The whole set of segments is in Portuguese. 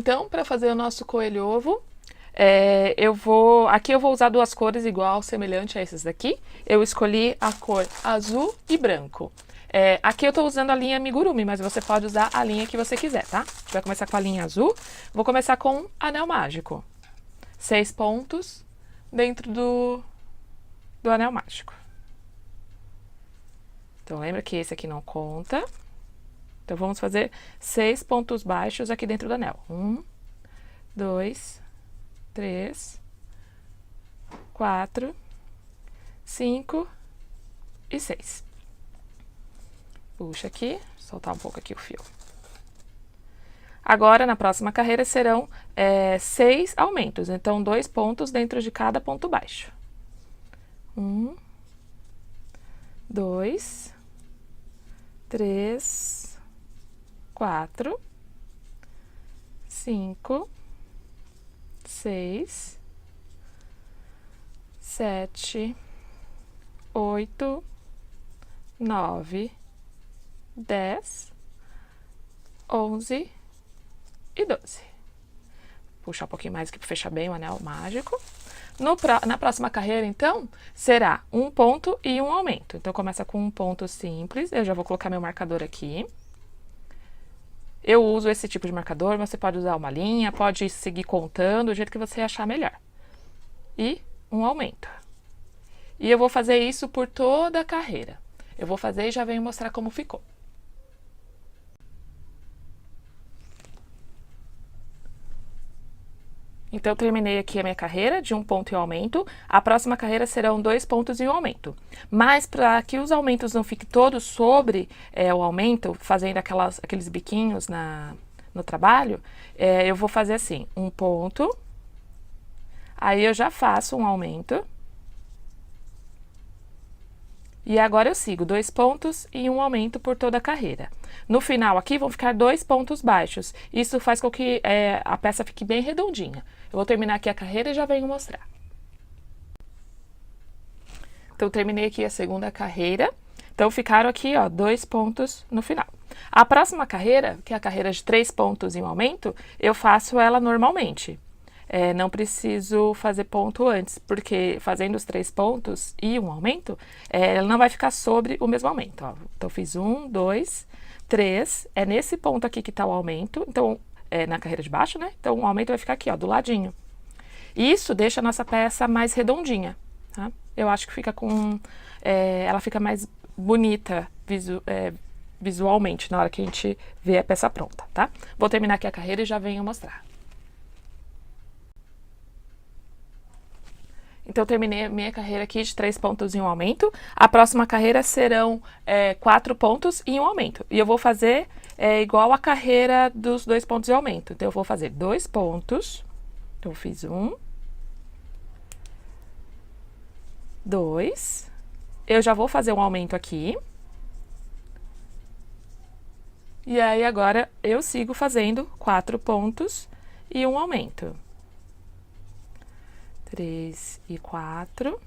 Então, para fazer o nosso coelho ovo, aqui eu vou usar duas cores igual, semelhante a esses daqui. Eu escolhi a cor azul e branco. Aqui eu estou usando a linha amigurumi, mas você pode usar a linha que você quiser, tá? A gente vai começar com a linha azul. Vou começar com um anel mágico. 6 pontos dentro do anel mágico. Então, lembra que esse aqui não conta. Então, vamos fazer 6 pontos baixos aqui dentro do anel. 1, 2, 3, 4, 5 e 6. Puxa aqui, soltar um pouco aqui o fio. Agora, na próxima carreira, serão 6 aumentos. Então, 2 pontos dentro de cada ponto baixo. 1, 2, 3, 4, 5, 6, 7, 8, 9, 10, 11 e 12. Puxar um pouquinho mais aqui para fechar bem o anel mágico. Na próxima carreira, então, será um ponto e um aumento. Então, começa com um ponto simples. Eu já vou colocar meu marcador aqui. Eu uso esse tipo de marcador, você pode usar uma linha, pode seguir contando, do jeito que você achar melhor. E um aumento. E eu vou fazer isso por toda a carreira. Eu vou fazer e já venho mostrar como ficou. Então, eu terminei aqui a minha carreira de um ponto e um aumento. A próxima carreira serão 2 pontos e um aumento. Mas, para que os aumentos não fiquem todos sobre o aumento, fazendo aqueles biquinhos no trabalho, eu vou fazer assim, um ponto, aí eu já faço um aumento. E agora eu sigo 2 pontos e um aumento por toda a carreira. No final aqui vão ficar 2 pontos baixos. Isso faz com que a peça fique bem redondinha. Eu vou terminar aqui a carreira e já venho mostrar. Então, terminei aqui a segunda carreira. Então, ficaram aqui, ó, 2 pontos no final. A próxima carreira, que é a carreira de 3 pontos e um aumento, eu faço ela normalmente. Não preciso fazer ponto antes, porque fazendo os 3 pontos e um aumento, ela não vai ficar sobre o mesmo aumento. Ó. Então, fiz 1, 2, 3, é nesse ponto aqui que está o aumento, então, na carreira de baixo, né? Então, o aumento vai ficar aqui, ó, do ladinho. Isso deixa a nossa peça mais redondinha, tá? Eu acho que fica ela fica mais bonita visualmente na hora que a gente vê a peça pronta, tá? Vou terminar aqui a carreira e já venho mostrar. Então, eu terminei a minha carreira aqui de 3 pontos e um aumento. A próxima carreira serão 4 pontos e um aumento. E eu vou fazer igual a carreira dos 2 pontos e aumento. Então, eu vou fazer 2 pontos. Então, eu fiz 1, 2. Eu já vou fazer um aumento aqui. E aí, agora, eu sigo fazendo 4 pontos e um aumento. 3 e 4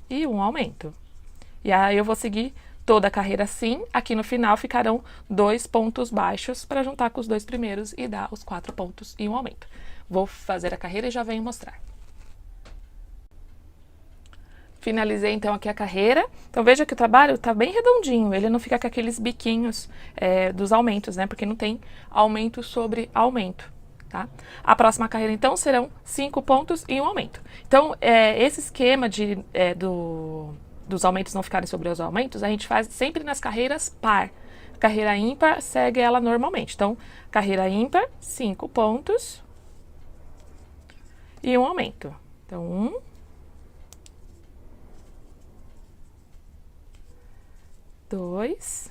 e um aumento. E aí eu vou seguir toda a carreira assim. Aqui no final ficarão 2 pontos baixos para juntar com os 2 primeiros e dar os 4 pontos e um aumento. Vou fazer a carreira e já venho mostrar. Finalizei então aqui a carreira. Então veja que o trabalho está bem redondinho, ele não fica com aqueles biquinhos dos aumentos, né? Porque não tem aumento sobre aumento. Tá? A próxima carreira, então, serão 5 pontos e um aumento. Então, esse esquema dos aumentos não ficarem sobre os aumentos, a gente faz sempre nas carreiras par. Carreira ímpar, segue ela normalmente. Então, carreira ímpar, 5 pontos e um aumento. Então, 1, 2,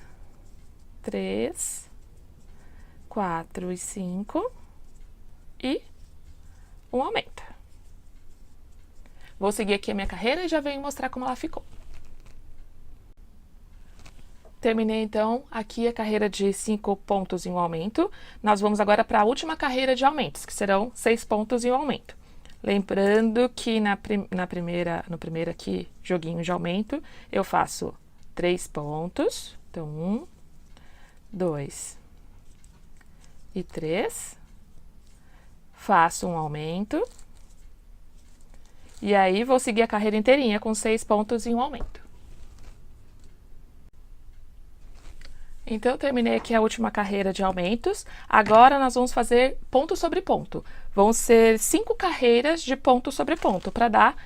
3, 4 e 5... e um aumento. Vou seguir aqui a minha carreira e já venho mostrar como ela ficou. Terminei então aqui a carreira de 5 pontos e um aumento. Nós vamos agora para a última carreira de aumentos, que serão 6 pontos e um aumento. Lembrando que no primeiro aqui, joguinho de aumento, eu faço 3 pontos. Então, 1, 2 e 3. faço um aumento. E aí, vou seguir a carreira inteirinha com 6 pontos e um aumento. Então, eu terminei aqui a última carreira de aumentos. Agora, nós vamos fazer ponto sobre ponto. Vão ser 5 carreiras de ponto sobre ponto, para dar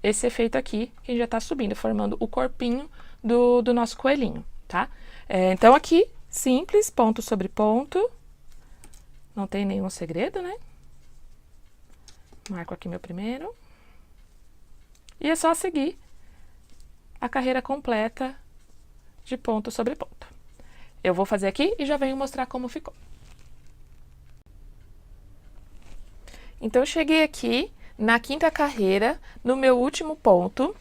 esse efeito aqui, que já está subindo, formando o corpinho do nosso coelhinho, tá? Então, aqui, simples, ponto sobre ponto. Não tem nenhum segredo, né? Marco aqui meu primeiro. E é só seguir a carreira completa de ponto sobre ponto. Eu vou fazer aqui e já venho mostrar como ficou. Então, eu cheguei aqui na 5ª carreira, no meu último ponto.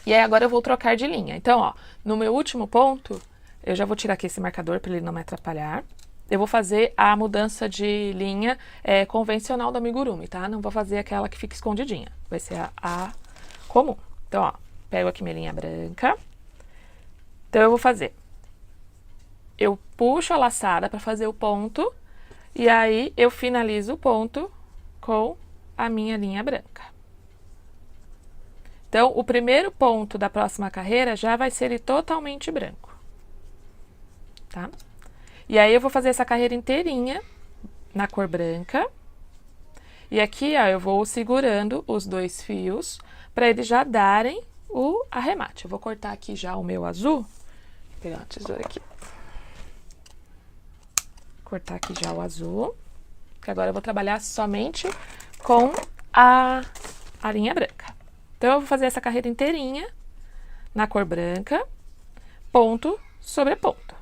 E aí, agora eu vou trocar de linha. Então, ó, no meu último ponto, eu já vou tirar aqui esse marcador para ele não me atrapalhar. Eu vou fazer a mudança de linha convencional do amigurumi, tá? Não vou fazer aquela que fica escondidinha. Vai ser a comum. Então, ó, pego aqui minha linha branca. Então, eu vou fazer. Eu puxo a laçada para fazer o ponto. E aí, eu finalizo o ponto com a minha linha branca. Então, o primeiro ponto da próxima carreira já vai ser ele totalmente branco. Tá? E aí, eu vou fazer essa carreira inteirinha na cor branca. E aqui, ó, eu vou segurando os 2 fios para eles já darem o arremate. Eu vou cortar aqui já o meu azul. Vou pegar uma tesoura aqui. Cortar aqui já o azul. Que agora eu vou trabalhar somente com a linha branca. Então, eu vou fazer essa carreira inteirinha na cor branca, ponto sobre ponto.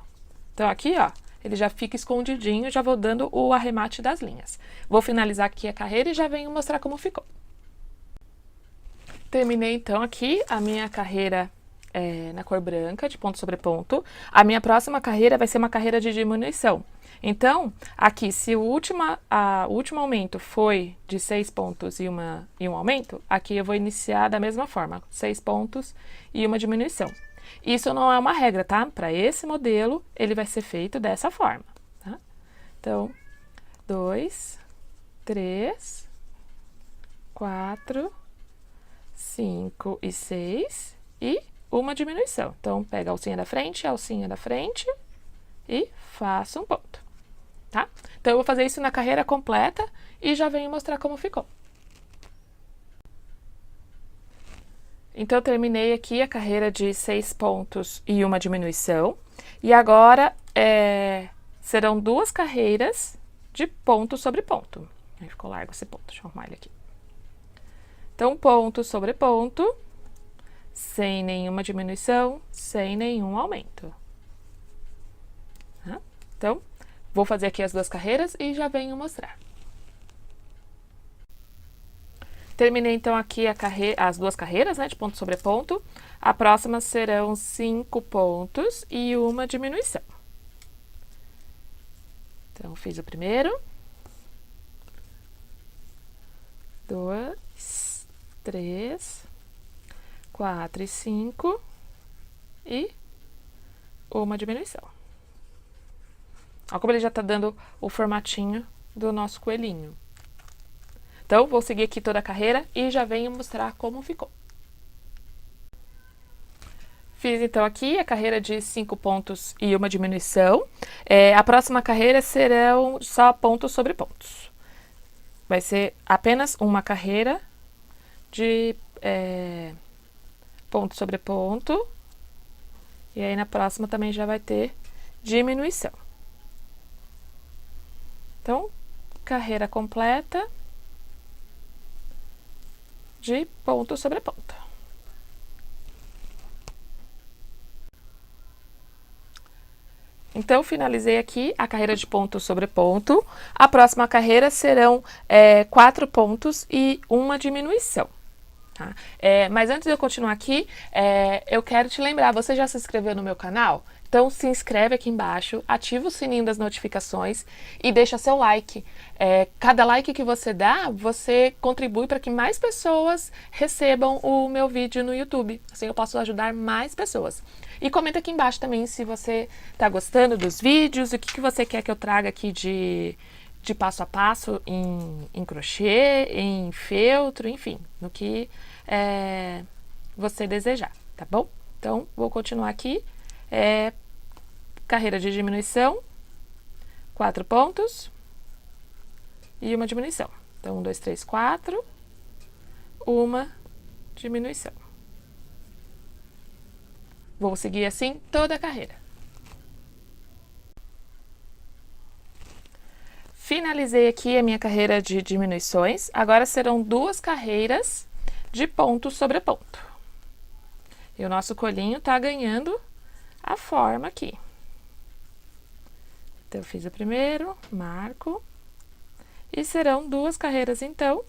Então, aqui, ó, ele já fica escondidinho, já vou dando o arremate das linhas. Vou finalizar aqui a carreira e já venho mostrar como ficou. Terminei, então, aqui a minha carreira na cor branca, de ponto sobre ponto. A minha próxima carreira vai ser uma carreira de diminuição. Então, aqui, se o último aumento foi de 6 pontos e um aumento, aqui eu vou iniciar da mesma forma, 6 pontos e uma diminuição. Isso não é uma regra, tá? Para esse modelo, ele vai ser feito dessa forma, tá? Então, 2, 3, 4, 5 e 6 e uma diminuição. Então, pega a alcinha da frente e faço um ponto, tá? Então, eu vou fazer isso na carreira completa e já venho mostrar como ficou. Então, eu terminei aqui a carreira de 6 pontos e uma diminuição. E agora, serão 2 carreiras de ponto sobre ponto. Aí ficou largo esse ponto, deixa eu arrumar ele aqui. Então, ponto sobre ponto, sem nenhuma diminuição, sem nenhum aumento. Então, vou fazer aqui as 2 carreiras e já venho mostrar. Terminei, então, aqui as 2 carreiras, né, de ponto sobre ponto. A próxima serão 5 pontos e uma diminuição. Então, fiz o primeiro. 2, 3, 4 e 5 e uma diminuição. Olha como ele já tá dando o formatinho do nosso coelhinho. Então, vou seguir aqui toda a carreira e já venho mostrar como ficou. Fiz, então, aqui a carreira de 5 pontos e uma diminuição. A próxima carreira serão só pontos sobre pontos. Vai ser apenas uma carreira de ponto sobre ponto. E aí, na próxima também já vai ter diminuição. Então, carreira completa de ponto sobre ponto. Então, finalizei aqui a carreira de ponto sobre ponto. A próxima carreira serão 4 pontos e uma diminuição. Tá? Mas antes de eu continuar aqui, eu quero te lembrar, você já se inscreveu no meu canal? Então, se inscreve aqui embaixo, ativa o sininho das notificações e deixa seu like. Cada like que você dá, você contribui para que mais pessoas recebam o meu vídeo no YouTube. Assim eu posso ajudar mais pessoas. E comenta aqui embaixo também se você está gostando dos vídeos, o que você quer que eu traga aqui de de passo a passo em crochê, em feltro, enfim, no que você desejar, tá bom? Então, vou continuar aqui. Carreira de diminuição, 4 pontos e uma diminuição. Então, 1, 2, 3, 4, uma diminuição. Vou seguir assim toda a carreira. Finalizei aqui a minha carreira de diminuições. Agora serão 2 carreiras de ponto sobre ponto. E o nosso colinho tá ganhando a forma aqui. Então, eu fiz o primeiro, marco. E serão 2 carreiras, então,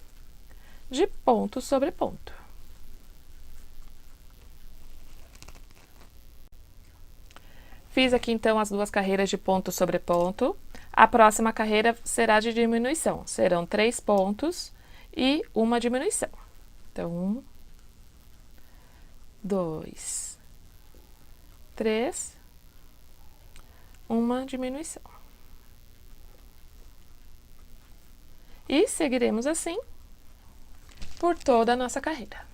de ponto sobre ponto. Fiz aqui, então, as 2 carreiras de ponto sobre ponto. A próxima carreira será de diminuição. Serão 3 pontos e uma diminuição. Então, 1, 2, 3, uma diminuição. E seguiremos assim por toda a nossa carreira.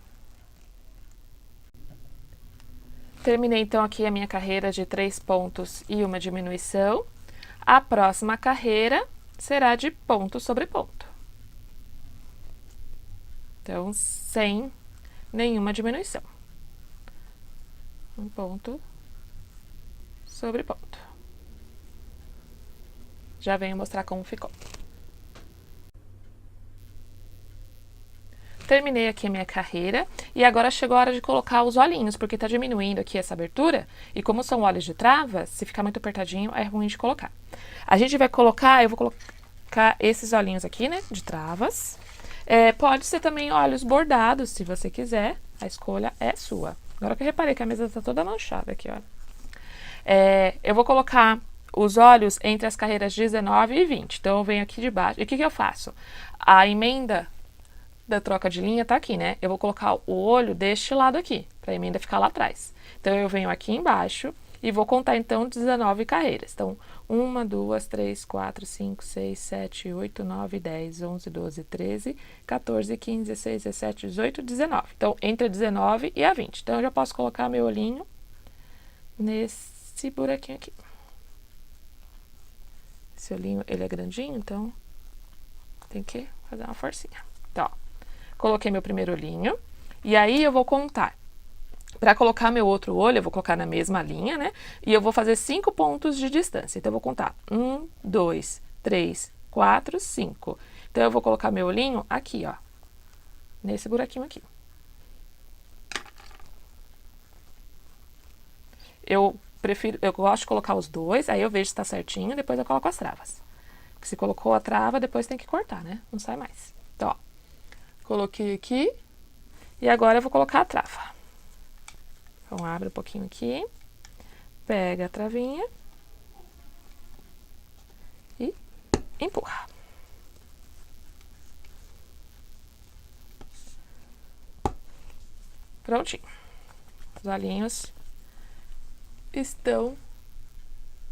Terminei, então, aqui a minha carreira de 3 pontos e uma diminuição. A próxima carreira será de ponto sobre ponto. Então, sem nenhuma diminuição. Um ponto sobre ponto. Já venho mostrar como ficou. Terminei aqui a minha carreira e agora chegou a hora de colocar os olhinhos, porque tá diminuindo aqui essa abertura e como são olhos de trava, se ficar muito apertadinho é ruim de colocar. A gente vai colocar, eu vou colocar esses olhinhos aqui, né, de travas. Pode ser também olhos bordados, se você quiser, a escolha é sua. Agora que eu reparei que a mesa tá toda manchada aqui, olha. Eu vou colocar os olhos entre as carreiras 19 e 20, então eu venho aqui de baixo. E o que que eu faço? A emenda da troca de linha tá aqui, né? Eu vou colocar o olho deste lado aqui, para a emenda ficar lá atrás. Então, eu venho aqui embaixo e vou contar, então, 19 carreiras. Então, 1, 2, 3, 4, 5, 6, 7, 8, 9, 10, 11, 12, 13, 14, 15, 16, 17, 18, 19. Então, entre a 19 e a 20. Então, eu já posso colocar meu olhinho nesse buraquinho aqui. Esse olhinho, ele é grandinho, então tem que fazer uma forcinha. Então, ó. Coloquei meu primeiro olhinho, e aí eu vou contar. Para colocar meu outro olho, eu vou colocar na mesma linha, né? E eu vou fazer 5 pontos de distância. Então, eu vou contar 1, 2, 3, 4, 5. Então, eu vou colocar meu olhinho aqui, ó. Nesse buraquinho aqui. Eu gosto de colocar os dois, aí eu vejo se tá certinho, depois eu coloco as travas. Porque se colocou a trava, depois tem que cortar, né? Não sai mais. Então, ó. Coloquei aqui e agora eu vou colocar a trava. Então, abre um pouquinho aqui, pega a travinha e empurra. Prontinho. Os olhinhos estão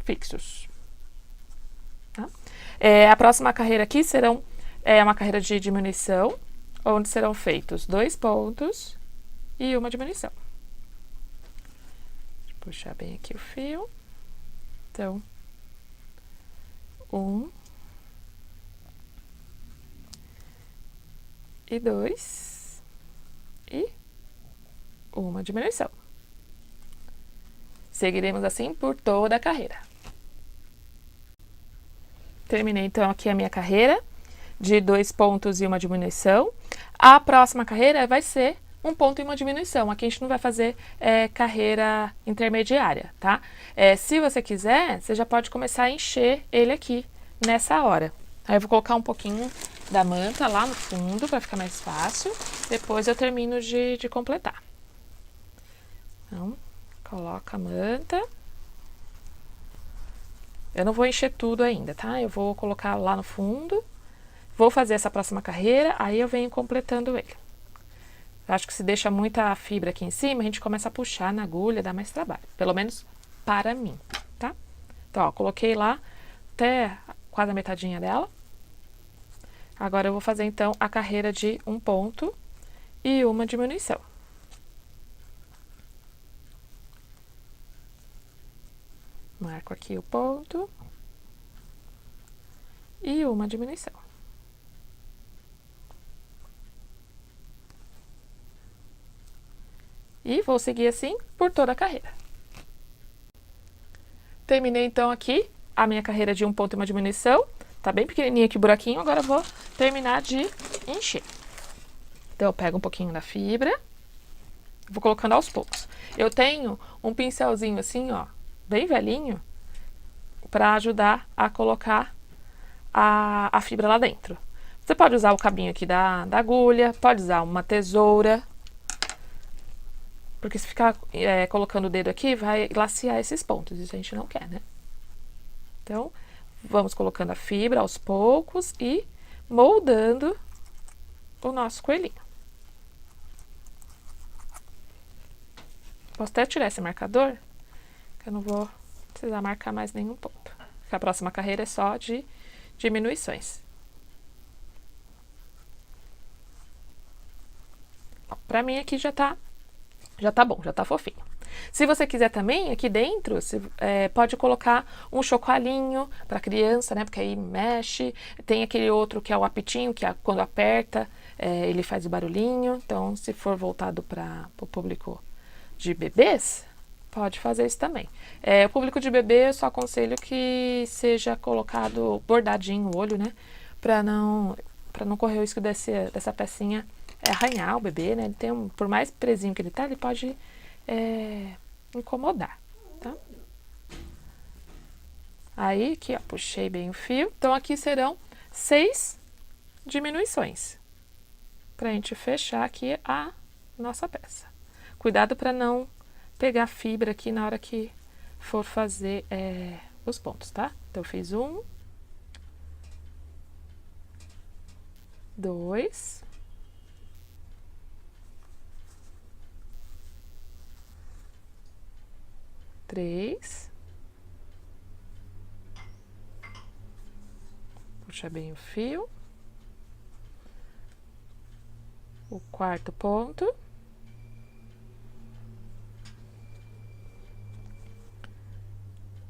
fixos. Tá? A próxima carreira aqui serão uma carreira de diminuição, onde serão feitos 2 pontos e uma diminuição. Deixa eu puxar bem aqui o fio. Então, 1 e 2 e uma diminuição. Seguiremos assim por toda a carreira. Terminei então aqui a minha carreira de 2 pontos e uma diminuição. A próxima carreira vai ser um ponto e uma diminuição. Aqui a gente não vai fazer carreira intermediária, tá? Se você quiser, você já pode começar a encher ele aqui nessa hora. Aí eu vou colocar um pouquinho da manta lá no fundo para ficar mais fácil. Depois eu termino de completar. Então, coloca a manta. Eu não vou encher tudo ainda, tá? Eu vou colocar lá no fundo. Vou fazer essa próxima carreira, aí eu venho completando ele. Eu acho que se deixa muita fibra aqui em cima, a gente começa a puxar na agulha, dá mais trabalho. Pelo menos para mim, tá? Então, ó, coloquei lá até quase a metadinha dela. Agora eu vou fazer então a carreira de um ponto e uma diminuição. Marco aqui o ponto e uma diminuição. E vou seguir assim por toda a carreira. Terminei então aqui a minha carreira de um ponto e uma diminuição. Tá bem pequenininho aqui o buraquinho, agora eu vou terminar de encher. Então eu pego um pouquinho da fibra, vou colocando aos poucos. Eu tenho um pincelzinho assim, ó, bem velhinho, para ajudar a colocar a fibra lá dentro. Você pode usar o cabinho aqui da agulha, pode usar uma tesoura, porque se ficar colocando o dedo aqui, vai glaciar esses pontos, isso a gente não quer, né? Então, vamos colocando a fibra aos poucos e moldando o nosso coelhinho. Posso até tirar esse marcador, que eu não vou precisar marcar mais nenhum ponto. Porque a próxima carreira é só de diminuições. Pra mim aqui já tá bom, já tá fofinho. Se você quiser também, aqui dentro, pode colocar um chocoalinho para criança, né? Porque aí mexe. Tem aquele outro que é o apitinho, que quando aperta, ele faz o barulhinho. Então, se for voltado para o público de bebês, pode fazer isso também. O público de bebê, eu só aconselho que seja colocado bordadinho o olho, né? Para não correr o risco dessa pecinha arranhar o bebê, né? Ele tem por mais presinho que ele tá, ele pode incomodar, tá? Aí, aqui, ó, puxei bem o fio. Então, aqui serão 6 diminuições pra gente fechar aqui a nossa peça. Cuidado para não pegar fibra aqui na hora que for fazer os pontos, tá? Então, eu fiz 1, 2, 3, puxa bem o fio, o quarto ponto,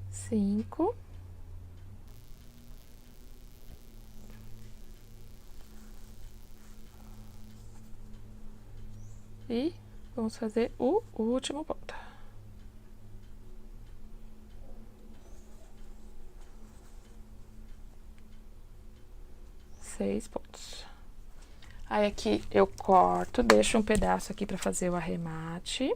5, e vamos fazer o último ponto. Seis pontos. Aí aqui eu corto, deixo um pedaço aqui para fazer o arremate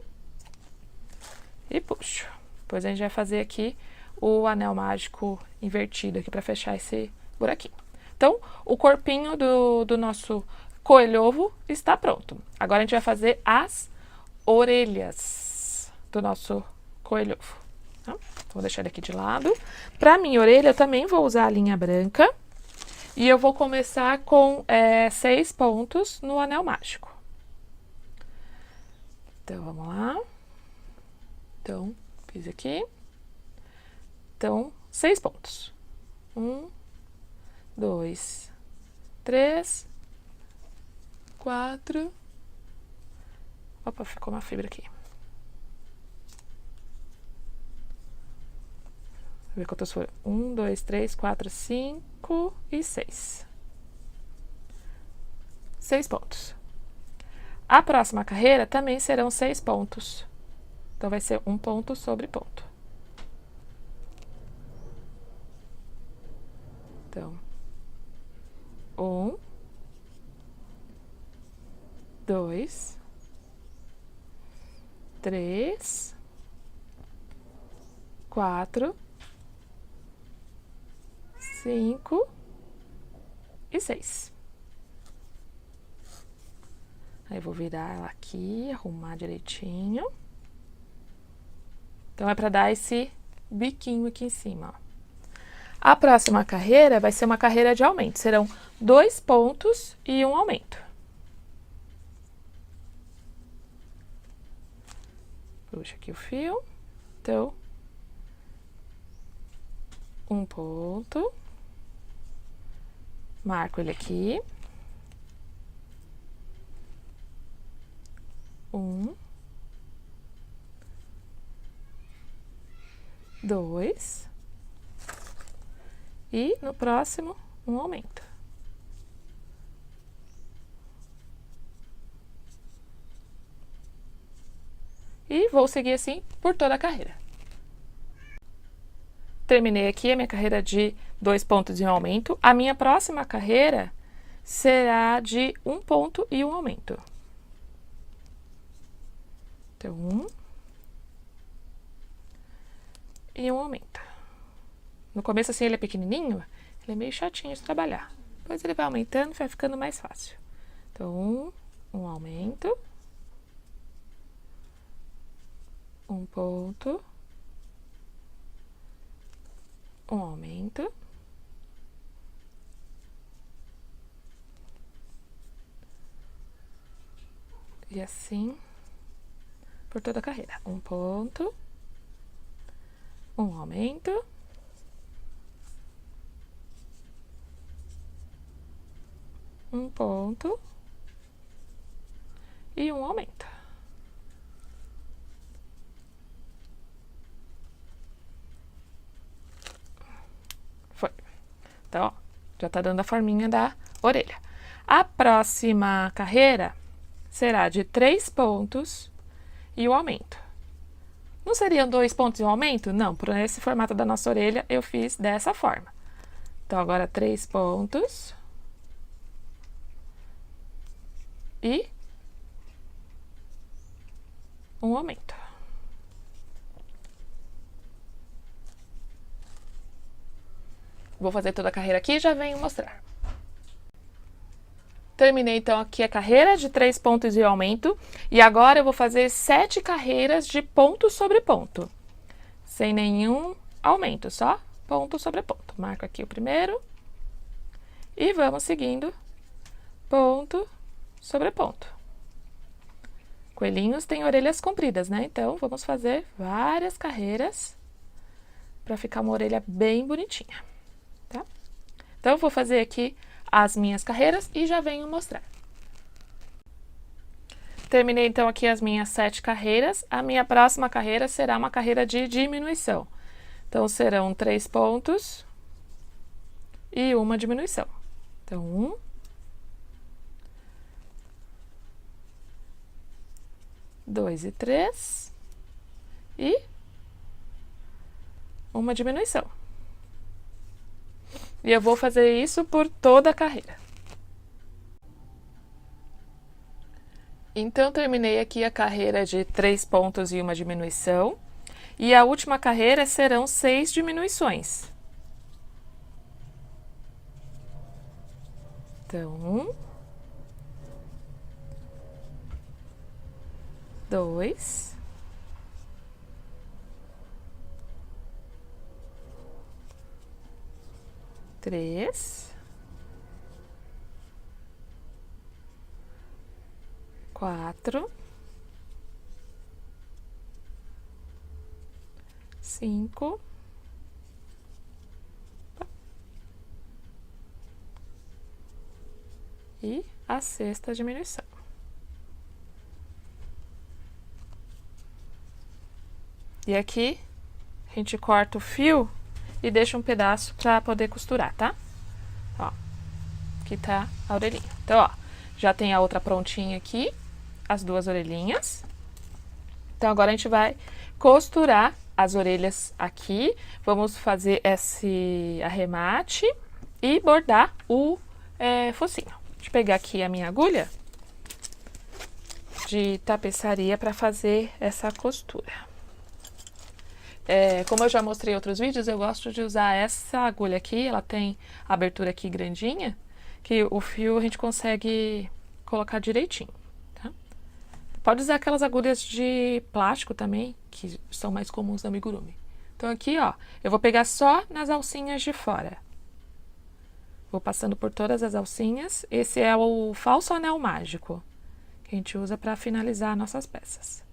e puxo. Depois a gente vai fazer aqui o anel mágico invertido aqui para fechar esse buraquinho. Então, o corpinho do nosso coelho-ovo está pronto. Agora a gente vai fazer as orelhas do nosso coelho-ovo. Tá? Vou deixar ele aqui de lado. Para minha orelha, eu também vou usar a linha branca. E eu vou começar com 6 pontos no anel mágico. Então, vamos lá. Então, fiz aqui. Então, 6 pontos. 1, 2, 3, 4. Opa, ficou uma fibra aqui. Vou ver quantas foram. 1, 2, 3, 4, 5 e 6. 6 pontos. A próxima carreira também serão 6 pontos. Então, vai ser um ponto sobre ponto. Então, 1, 2, 3, 4, 5 e 6. Aí, vou virar ela aqui, arrumar direitinho. Então, é para dar esse biquinho aqui em cima, ó. A próxima carreira vai ser uma carreira de aumento. Serão 2 pontos e um aumento. Puxa aqui o fio. Então, um ponto Marco ele aqui. 1, 2, e no próximo, um aumento. E vou seguir assim por toda a carreira. Terminei aqui a minha carreira de 2 pontos e um aumento. A minha próxima carreira será de 1 ponto e um aumento. Então, 1 e um aumento. No começo, assim, ele é pequenininho, ele é meio chatinho de trabalhar. Depois ele vai aumentando e vai ficando mais fácil. Então, um aumento. 1 ponto. Um aumento. E assim, por toda a carreira. 1 ponto. Um aumento. Um ponto. E um aumento. Foi. Então, ó, já tá dando a forminha da orelha. A próxima carreira será de 3 pontos e o aumento. Não seriam 2 pontos e um aumento? Não, por esse formato da nossa orelha eu fiz dessa forma. Então, agora 3 pontos e um aumento. Vou fazer toda a carreira aqui e já venho mostrar. Terminei então aqui a carreira de 3 pontos e aumento. E agora eu vou fazer 7 carreiras de ponto sobre ponto. Sem nenhum aumento, só ponto sobre ponto. Marco aqui o primeiro. E vamos seguindo ponto sobre ponto. Coelhinhos têm orelhas compridas, né? Então, vamos fazer várias carreiras para ficar uma orelha bem bonitinha, tá? Então, eu vou fazer aqui as minhas carreiras e já venho mostrar. Terminei então aqui as minhas 7 carreiras. A minha próxima carreira será uma carreira de diminuição. Então, serão 3 pontos e uma diminuição. Então, 1, 2 e 3 e uma diminuição. E eu vou fazer isso por toda a carreira. Então, terminei aqui a carreira de 3 pontos e uma diminuição. E a última carreira serão 6 diminuições. Então, 1, 2, 3, 4, 5, e a 6ª diminuição. E aqui a gente corta o fio e deixa um pedaço para poder costurar, tá? Ó, aqui tá a orelhinha. Então, ó, já tem a outra prontinha aqui, as 2 orelhinhas. Então, agora a gente vai costurar as orelhas aqui. Vamos fazer esse arremate e bordar o focinho. Deixa eu pegar aqui a minha agulha de tapeçaria para fazer essa costura. Como eu já mostrei em outros vídeos, eu gosto de usar essa agulha aqui, ela tem abertura aqui grandinha, que o fio a gente consegue colocar direitinho, tá? Pode usar aquelas agulhas de plástico também, que são mais comuns no amigurumi. Então aqui, ó, eu vou pegar só nas alcinhas de fora. Vou passando por todas as alcinhas. Esse é o falso anel mágico, que a gente usa para finalizar nossas peças.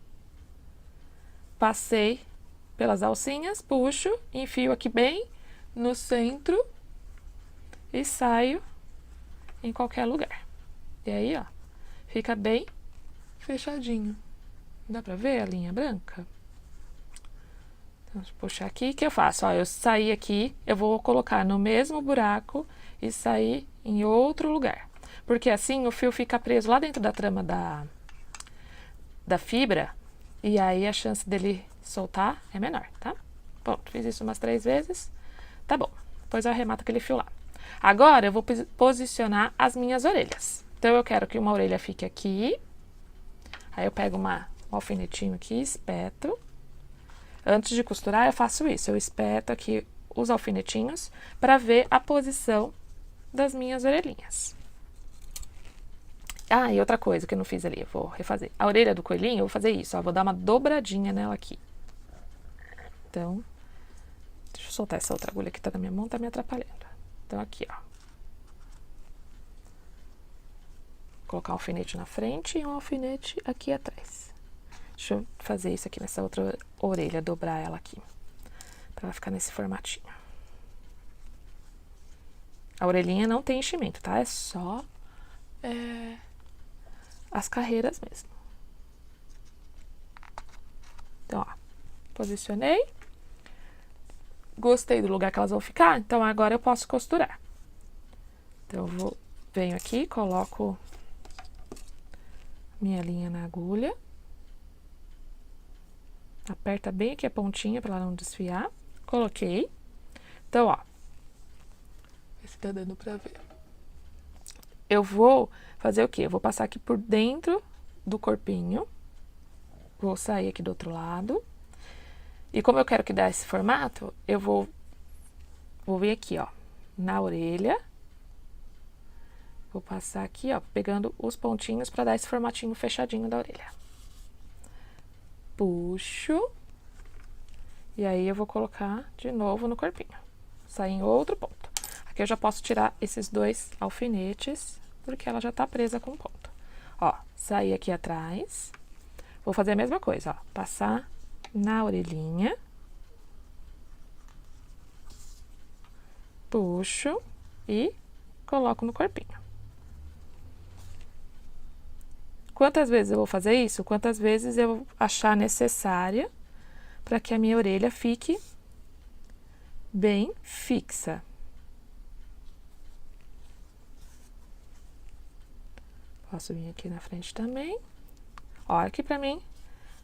Passei pelas alcinhas, puxo, enfio aqui bem no centro e saio em qualquer lugar. E aí, ó, fica bem fechadinho. Dá pra ver a linha branca? Então, deixa eu puxar aqui. O que eu faço? Ó, eu saí aqui, eu vou colocar no mesmo buraco e sair em outro lugar. Porque assim o fio fica preso lá dentro da trama da fibra e aí a chance dele soltar é menor, tá? Pronto, fiz isso umas 3 vezes. Tá bom. Depois eu arremato aquele fio lá. Agora eu vou posicionar as minhas orelhas. Então eu quero que uma orelha fique aqui. Aí eu pego um alfinetinho aqui, espeto. Antes de costurar, eu faço isso. Eu espeto aqui os alfinetinhos para ver a posição das minhas orelhinhas. Ah, e outra coisa que eu não fiz ali, eu vou refazer. A orelha do coelhinho, eu vou fazer isso, ó. Vou dar uma dobradinha nela aqui. Então, deixa eu soltar essa outra agulha que tá na minha mão, tá me atrapalhando. Então, aqui, ó. Vou colocar um alfinete na frente e um alfinete aqui atrás. Deixa eu fazer isso aqui nessa outra orelha, dobrar ela aqui. Pra ela ficar nesse formatinho. A orelhinha não tem enchimento, tá? É só as carreiras mesmo. Então, ó. Posicionei. Gostei do lugar que elas vão ficar, então agora eu posso costurar. Então, venho aqui, coloco minha linha na agulha. Aperta bem aqui a pontinha para ela não desfiar. Coloquei. Então, ó. Vê se tá dando pra ver. Eu vou fazer o quê? Eu vou passar aqui por dentro do corpinho. Vou sair aqui do outro lado. E como eu quero que dê esse formato, eu vou vir aqui, ó, na orelha. Vou passar aqui, ó, pegando os pontinhos para dar esse formatinho fechadinho da orelha. Puxo. E aí eu vou colocar de novo no corpinho. Sair em outro ponto. Aqui eu já posso tirar esses 2 alfinetes, porque ela já tá presa com ponto. Ó, sair aqui atrás. Vou fazer a mesma coisa, ó. Passar na orelhinha. Puxo e coloco no corpinho. Quantas vezes eu vou fazer isso? Quantas vezes eu achar necessária para que a minha orelha fique bem fixa. Posso vir aqui na frente também. Ó, aqui pra mim,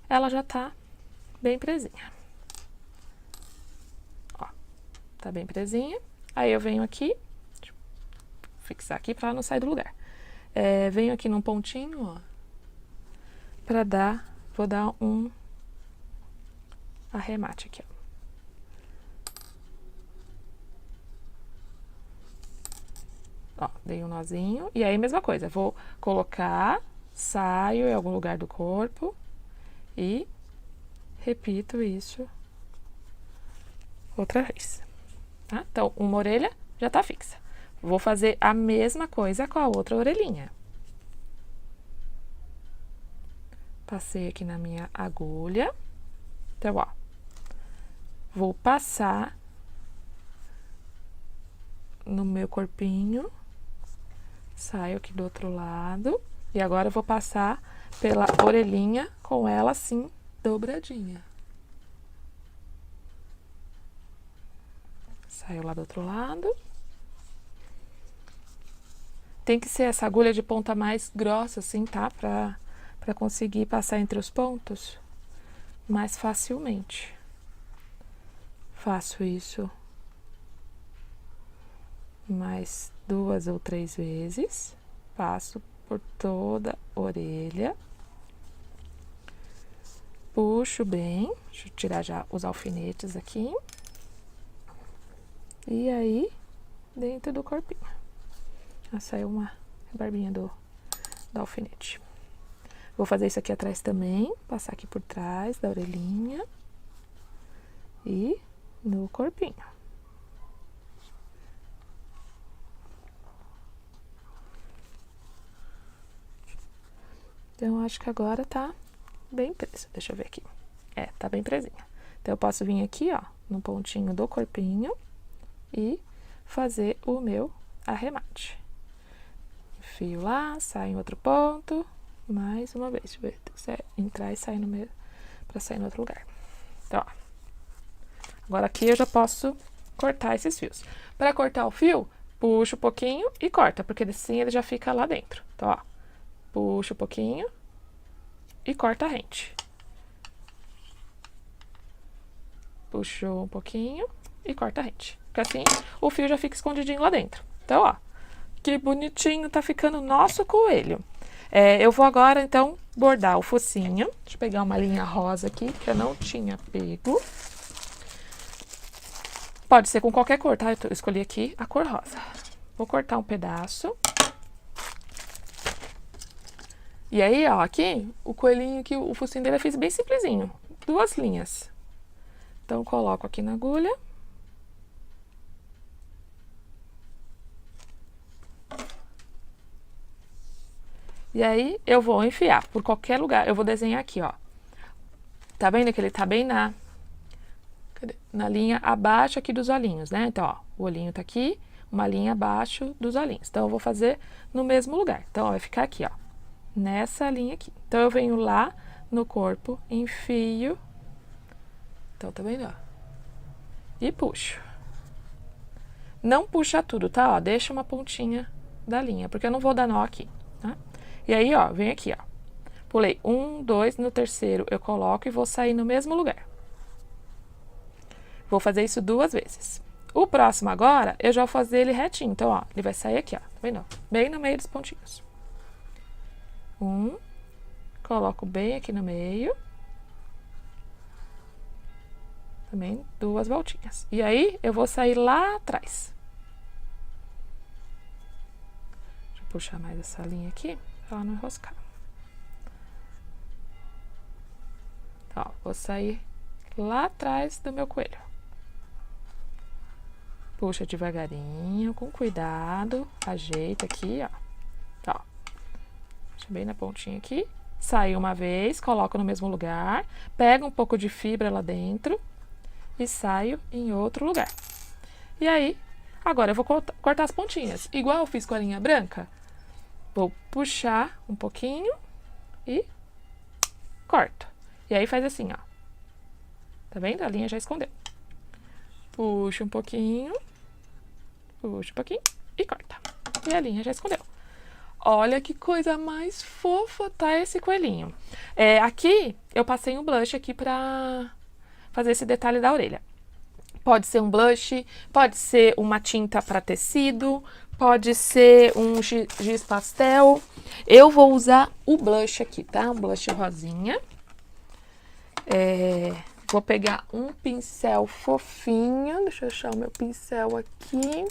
ela já tá bem presinha. Ó, tá bem presinha. Aí eu venho aqui, deixa eu fixar aqui pra ela não sair do lugar. Venho aqui num pontinho, ó, pra vou dar um arremate aqui, ó. Ó, dei um nozinho. E aí, mesma coisa, vou colocar, saio em algum lugar do corpo e repito isso outra vez, tá? Então, uma orelha já tá fixa. Vou fazer a mesma coisa com a outra orelhinha. Passei aqui na minha agulha. Então, ó, vou passar no meu corpinho. Saio aqui do outro lado. E agora eu vou passar pela orelhinha com ela assim, dobradinha. Saio lá do outro lado. Tem que ser essa agulha de ponta mais grossa, assim, tá? Pra conseguir passar entre os pontos mais facilmente. Faço isso mais 2 ou 3 vezes. Passo por toda a orelha. Puxo bem. Deixa eu tirar já os alfinetes aqui. E aí, dentro do corpinho. Já saiu uma barbinha do alfinete. Vou fazer isso aqui atrás também. Passar aqui por trás da orelhinha. E no corpinho. Então, acho que agora tá bem preso. Deixa eu ver aqui. Tá bem presinha. Então, eu posso vir aqui, ó, no pontinho do corpinho e fazer o meu arremate. Enfio lá, sai em outro ponto. Mais uma vez, deixa eu ver. Tem que entrar e sair no meio, pra sair no outro lugar. Então, ó. Agora aqui eu já posso cortar esses fios. Pra cortar o fio, puxa um pouquinho e corta, porque assim ele já fica lá dentro. Então, ó. Puxa um pouquinho e corta rente. Puxou um pouquinho e corta rente. Porque assim o fio já fica escondidinho lá dentro. Então, ó. Que bonitinho tá ficando o nosso coelho. Eu vou agora, então, bordar o focinho. Deixa eu pegar uma linha rosa aqui, que eu não tinha pego. Pode ser com qualquer cor, tá? Eu escolhi aqui a cor rosa. Vou cortar um pedaço. E aí, ó, aqui, o coelhinho, que o focinho dele eu fiz bem simplesinho. 2 linhas. Então, coloco aqui na agulha. E aí, eu vou enfiar por qualquer lugar. Eu vou desenhar aqui, ó. Tá vendo que ele tá bem na linha abaixo aqui dos olhinhos, né? Então, ó, o olhinho tá aqui, uma linha abaixo dos olhinhos. Então, eu vou fazer no mesmo lugar. Então, ó, vai ficar aqui, ó, nessa linha aqui. Então, eu venho lá no corpo, enfio. Então, tá vendo, ó? E puxo. Não puxa tudo, tá? Ó, deixa uma pontinha da linha, porque eu não vou dar nó aqui, tá? E aí, ó, vem aqui, ó. Pulei 1, 2, no terceiro eu coloco e vou sair no mesmo lugar. Vou fazer isso 2 vezes. O próximo agora, eu já vou fazer ele retinho. Então, ó, ele vai sair aqui, ó. Tá vendo? Bem no meio dos pontinhos. 1, coloco bem aqui no meio. Também 2 voltinhas. E aí, eu vou sair lá atrás. Deixa eu puxar mais essa linha aqui, pra ela não enroscar. Então, ó, vou sair lá atrás do meu coelho. Puxa devagarinho, com cuidado, ajeita aqui, ó. Ó. Deixa bem na pontinha aqui. Saiu uma vez, coloco no mesmo lugar, pego um pouco de fibra lá dentro e saio em outro lugar. E aí, agora eu vou cortar as pontinhas. Igual eu fiz com a linha branca, vou puxar um pouquinho e corto. E aí faz assim, ó. Tá vendo? A linha já escondeu. Puxa um pouquinho e corta. E a linha já escondeu. Olha que coisa mais fofa tá esse coelhinho. Aqui eu passei um blush aqui pra fazer esse detalhe da orelha. Pode ser um blush, pode ser uma tinta para tecido, pode ser um giz pastel. Eu vou usar o blush aqui, tá? Um blush rosinha. Vou pegar um pincel fofinho. Deixa eu achar o meu pincel aqui.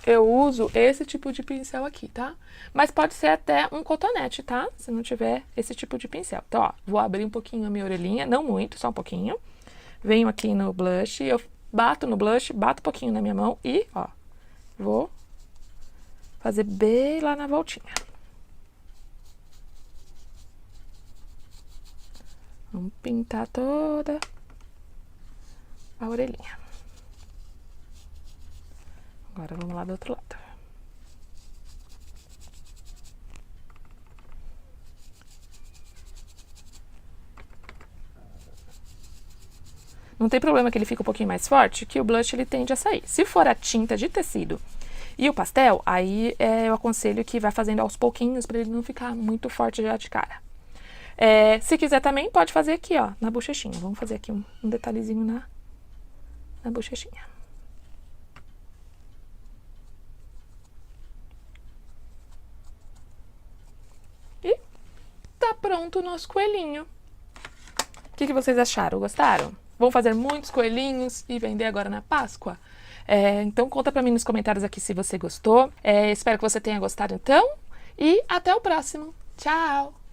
Eu uso esse tipo de pincel aqui, tá? Mas pode ser até um cotonete, tá? Se não tiver esse tipo de pincel. Então, ó, vou abrir um pouquinho a minha orelhinha, não muito, só um pouquinho. Venho aqui no blush, eu bato no blush, bato um pouquinho na minha mão e, ó, vou fazer bem lá na voltinha. Vamos pintar toda a orelhinha. Agora vamos lá do outro lado. Não tem problema que ele fique um pouquinho mais forte, que o blush ele tende a sair. Se for a tinta de tecido e o pastel, aí eu aconselho que vá fazendo aos pouquinhos para ele não ficar muito forte já de cara. Se quiser também, pode fazer aqui, ó, na bochechinha. Vamos fazer aqui um detalhezinho na bochechinha. E tá pronto o nosso coelhinho. O que vocês acharam? Gostaram? Vão fazer muitos coelhinhos e vender agora na Páscoa? Então conta pra mim nos comentários aqui se você gostou. Espero que você tenha gostado então. E até o próximo. Tchau!